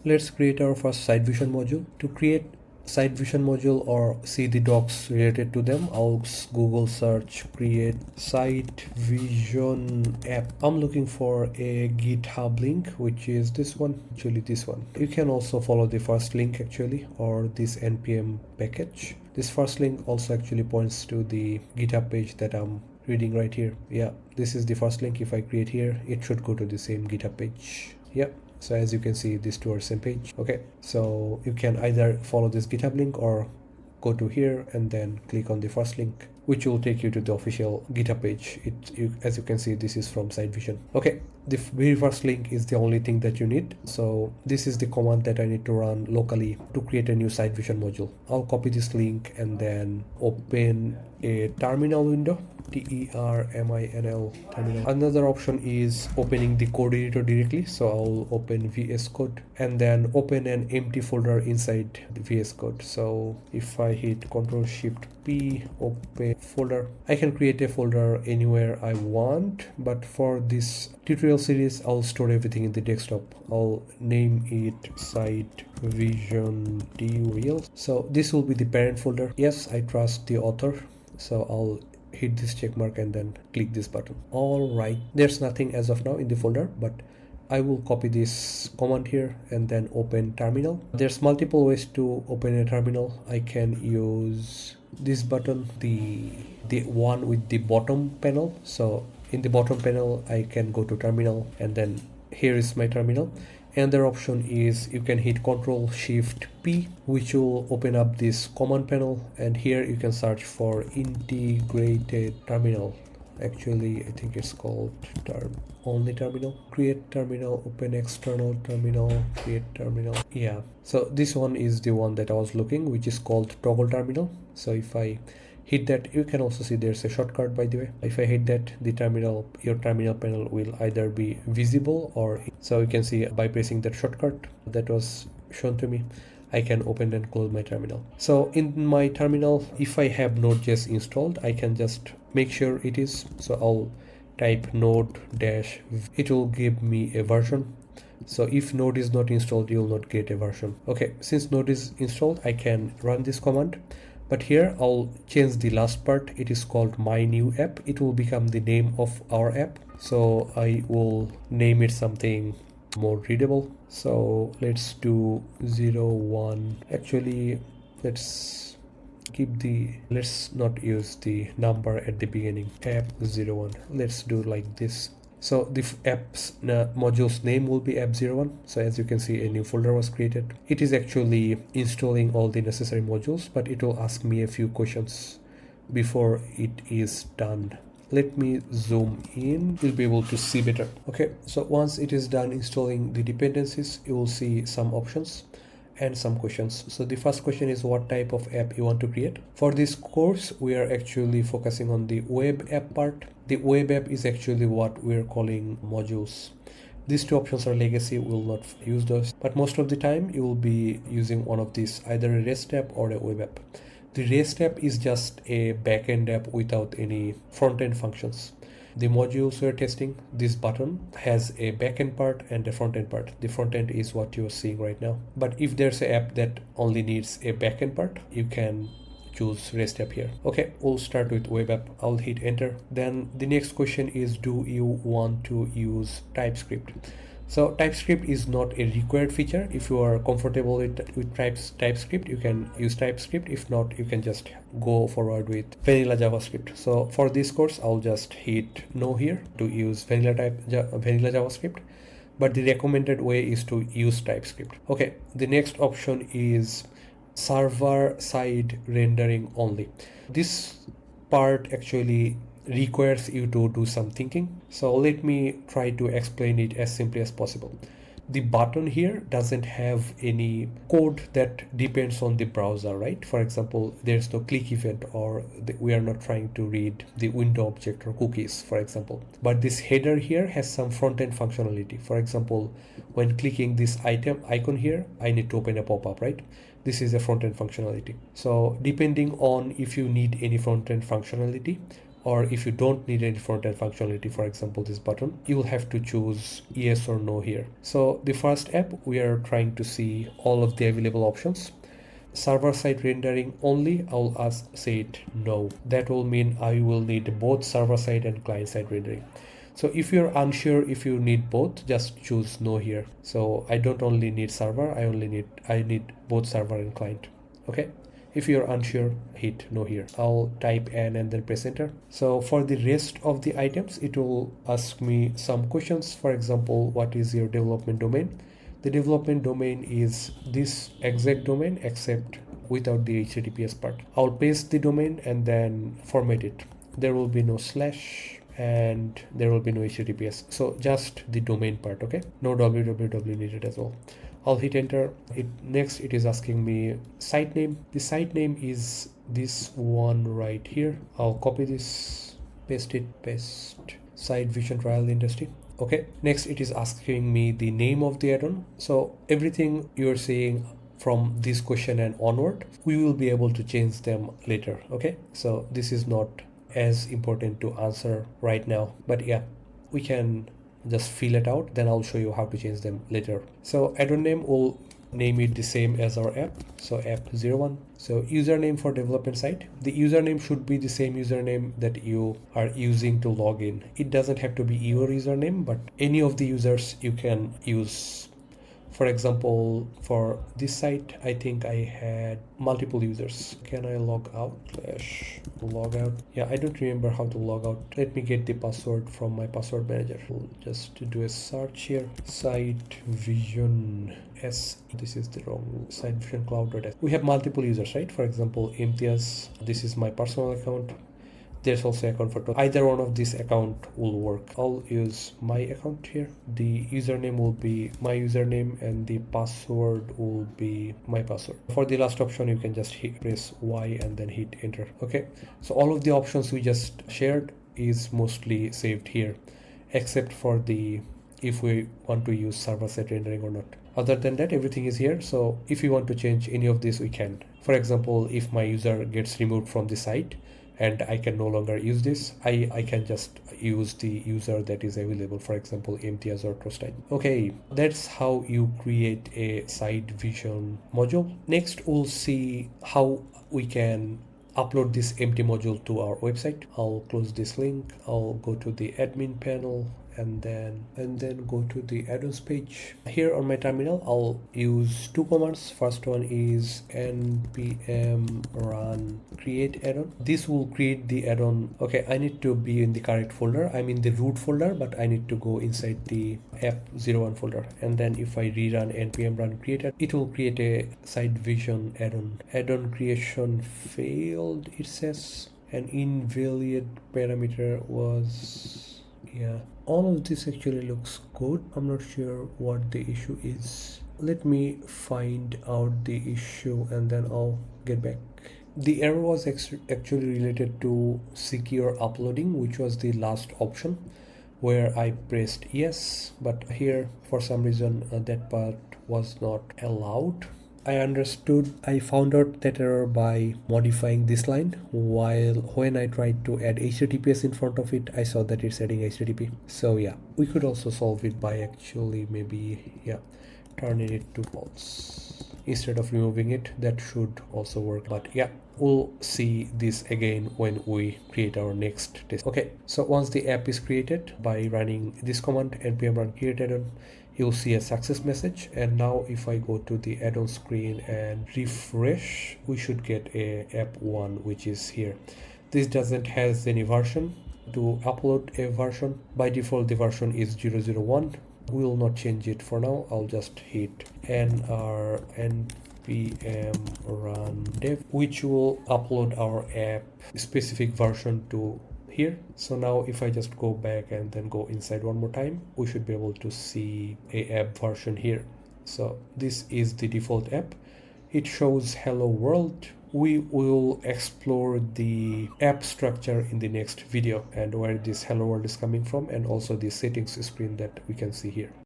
Let's create our first Sight Vision module. To create Sight Vision module or see the docs related to them, I'll Google search create Sight Vision app. I'm looking for a GitHub link, which is this one, actually this one. You can also follow the first link actually, or this npm package. This first link also actually points to the GitHub page that I'm reading right here. Yeah, this is the first link. If I create here, it should go to the same GitHub page. Yeah. So as you can see, these two are same page. Okay, so you can either follow this GitHub link or go to here and then click on the first link, which will take you to the official GitHub page. As you can see, this is from Sight Vision. Okay, the very first link is the only thing that you need. So this is the command that I need to run locally to create a new Sight Vision module. I'll copy this link and then open a terminal window. terminal terminal. Another option is opening the code editor directly, so I'll open VS Code and then open an empty folder inside the VS Code. So if I hit Ctrl Shift P, open folder, I can create a folder anywhere I want, but for this tutorial series I'll store everything in the desktop. I'll name it Sight Vision tutorials. So this will be the parent folder. Yes, I trust the author, so I'll hit this check mark and then click this button. All right, there's nothing as of now in the folder, but I will copy this command here and then open terminal. There's multiple ways to open a terminal. I can use this button, the one with the bottom panel. So in the bottom panel I can go to terminal and then here is my terminal. Another option is you can hit Ctrl Shift P, which will open up this command panel, and here you can search for integrated terminal. Actually, I think it's called only terminal. Create terminal, open external terminal, create terminal. Yeah, so this one is the one that I was looking, which is called toggle terminal. So if I hit that, you can also see there's a shortcut, by the way. If I hit that, the terminal, your terminal panel will either be visible or, so you can see by pressing that shortcut that was shown to me, I can open and close my terminal. So in my terminal, if I have Node.js installed, I can just make sure it is. So I'll type node dash, it will give me a version. So if node is not installed, you will not get a version. Okay, since node is installed, I can run this command. But here I'll change the last part. It is called my new app. It will become the name of our app. So I will name it something more readable. So let's do 01. Actually, let's not use the number at the beginning. App 01. Let's do like this. So the app's module's name will be app01. So as you can see, a new folder was created. It is actually installing all the necessary modules, but it will ask me a few questions before it is done. Let me zoom in, you'll be able to see better. Okay, so once it is done installing the dependencies, you will see some options and some questions. So the first question is what type of app you want to create. For this course, we are actually focusing on the web app part. The web app is actually what we're calling modules. These two options are legacy, we'll not use those, but most of the time you will be using one of these, either a REST app or a web app. The REST app is just a backend app without any front-end functions. The modules we're testing, this button has a backend part and a front-end part. The front-end is what you're seeing right now. But if there's an app that only needs a backend part, you can choose REST app here. Okay, we'll start with web app. I'll hit enter. Then the next question is, do you want to use TypeScript? So TypeScript is not a required feature. If you are comfortable with TypeScript, you can use TypeScript. If not, you can just go forward with vanilla JavaScript. So for this course, I'll just hit no here to use vanilla JavaScript. But the recommended way is to use TypeScript. Okay, the next option is server-side rendering only. This part actually requires you to do some thinking. So let me try to explain it as simply as possible. The button here doesn't have any code that depends on the browser, right? For example, there's no click event, or we are not trying to read the window object or cookies, for example. But this header here has some front-end functionality. For example, when clicking this icon here, I need to open a pop-up, right? This is a front-end functionality. So depending on if you need any front-end functionality, or if you don't need any front-end functionality, for example this button, you will have to choose yes or no here. So the first app, we are trying to see all of the available options. Server-side rendering only, I'll say it no. That will mean I will need both server-side and client-side rendering. So if you're unsure if you need both, just choose no here. So I don't only need server, I need both server and client. Okay, if you're unsure, hit no here. I'll type N and then press enter. So for the rest of the items, it will ask me some questions. For example, what is your development domain? The development domain is this exact domain except without the HTTPS part. I'll paste the domain and then format it. There will be no slash and there will be no HTTPS. So just the domain part, okay? No www needed as well. I'll hit enter. Next it is asking me site name. The site name is this one right here. I'll copy this, paste Site Vision Trial Industry. Okay, next it is asking me the name of the add-on. So everything you're seeing from this question and onward, we will be able to change them later. Okay, so this is not as important to answer right now, but yeah, we can just fill it out, then I'll show you how to change them later. So add-on name, will name it the same as our app, so app01. So username for development site, the username should be the same username that you are using to log in. It doesn't have to be your username, but any of the users you can use. For example, for this site, I think I had multiple users. Can I log out? Log out. Yeah, I don't remember how to log out. Let me get the password from my password manager. We'll just do a search here. Site Vision S. This is the wrong Site Vision Cloud.s. We have multiple users, right? For example, Imtiaz. This is my personal account. There's also account for either one of this account will work. I'll use my account here. The username will be my username and the password will be my password. For the last option, you can just press Y and then hit enter. Okay, so all of the options we just shared is mostly saved here, except for the if we want to use server-side rendering or not. Other than that, everything is here. So if you want to change any of this, we can. For example, if my user gets removed from the site and I can no longer use this, I can just use the user that is available, for example Imtiaz or Trostine. Okay, that's how you create a Site Vision module. Next we'll see how we can upload this empty module to our website. I'll close this link. I'll go to the admin panel and then go to the add-ons page. Here on my terminal, I'll use two commands. First one is npm run create add-on. This will create the add-on. Okay, I need to be in the correct folder. I'm in the root folder, but I need to go inside the app01 folder. And then if I rerun npm run create add, it will create a Site Vision add-on. Add-on creation failed, it says. An invalid parameter was, yeah, all of this actually looks good. I'm not sure what the issue is. Let me find out the issue and then I'll get back. The error was actually related to secure uploading, which was the last option where I pressed yes, but here for some reason that part was not allowed. I found out that error by modifying this line, while when I tried to add HTTPS in front of it, I saw that it's adding HTTP. So yeah, we could also solve it by actually maybe, yeah, turning it to false instead of removing it. That should also work, but yeah, we'll see this again when we create our next test. Okay, so once the app is created by running this command npm run create add-on, you'll see a success message. And now if I go to the add-on screen and refresh, we should get a app1, which is here. This doesn't has any version. To upload a version, by default the version is 001. We will not change it for now. I'll just hit nr npm run dev, which will upload our app specific version to here. So now if I just go back and then go inside one more time, we should be able to see a app version here. So this is the default app. It shows hello world. We will explore the app structure in the next video and where this hello world is coming from, and also the settings screen that we can see here.